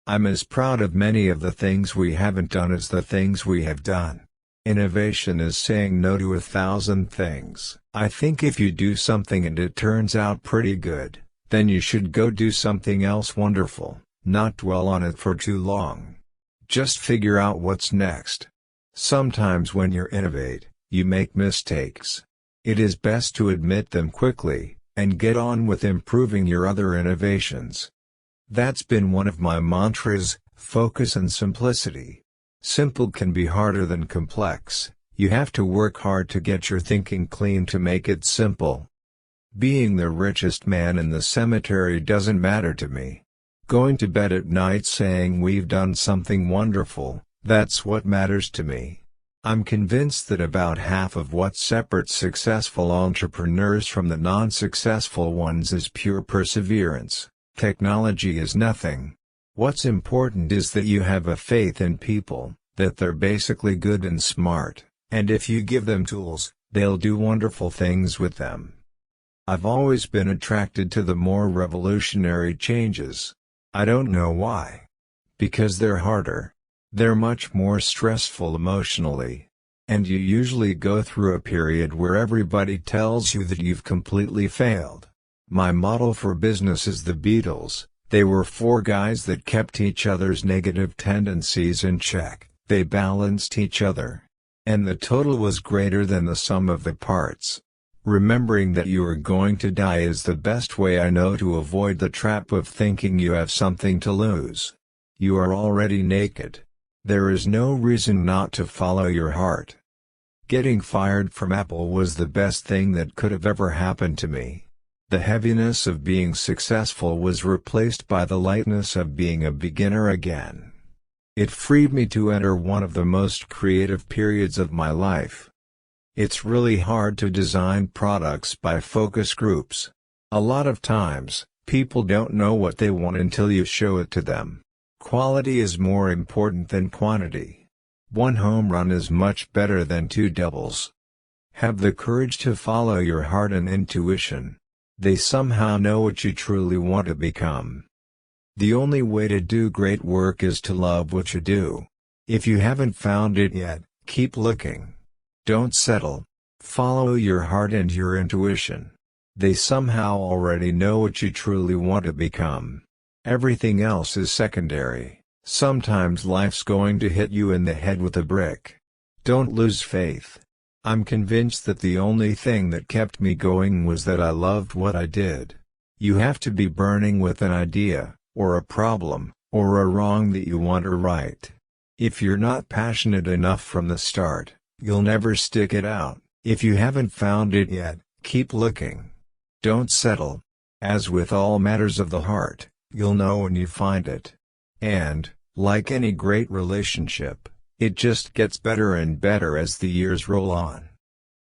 I'm as proud of many of the things we haven't done as the things we have done. Innovation is saying no to 1,000 things. I think if you do something and it turns out pretty good, then you should go do something else wonderful, not dwell on it for too long. Just figure out what's next. Sometimes when you innovate, you make mistakes. It is best to admit them quickly, and get on with improving your other innovations. That's been one of my mantras: focus and simplicity. Simple can be harder than complex. You have to work hard to get your thinking clean to make it simple. Being the richest man in the cemetery doesn't matter to me. Going to bed at night saying we've done something wonderful, that's what matters to me. I'm convinced that about half of what separates successful entrepreneurs from the non-successful ones is pure perseverance. Technology is nothing. What's important is that you have a faith in people, that they're basically good and smart, and if you give them tools, they'll do wonderful things with them. I've always been attracted to the more revolutionary changes. I don't know why. Because they're harder. They're much more stressful emotionally. And you usually go through a period where everybody tells you that you've completely failed. My model for business is the Beatles. They were four guys that kept each other's negative tendencies in check. They balanced each other. And the total was greater than the sum of the parts. Remembering that you are going to die is the best way I know to avoid the trap of thinking you have something to lose. You are already naked. There is no reason not to follow your heart. Getting fired from Apple was the best thing that could have ever happened to me. The heaviness of being successful was replaced by the lightness of being a beginner again. It freed me to enter one of the most creative periods of my life. It's really hard to design products by focus groups. A lot of times, people don't know what they want until you show it to them. Quality is more important than quantity. One home run is much better than 2 doubles. Have the courage to follow your heart and intuition. They somehow know what you truly want to become. The only way to do great work is to love what you do. If you haven't found it yet, keep looking. Don't settle. Follow your heart and your intuition. They somehow already know what you truly want to become. Everything else is secondary. Sometimes life's going to hit you in the head with a brick. Don't lose faith. I'm convinced that the only thing that kept me going was that I loved what I did. You have to be burning with an idea, or a problem, or a wrong that you want to right. If you're not passionate enough from the start, you'll never stick it out. If you haven't found it yet, keep looking. Don't settle. As with all matters of the heart, you'll know when you find it. And, like any great relationship, it just gets better and better as the years roll on.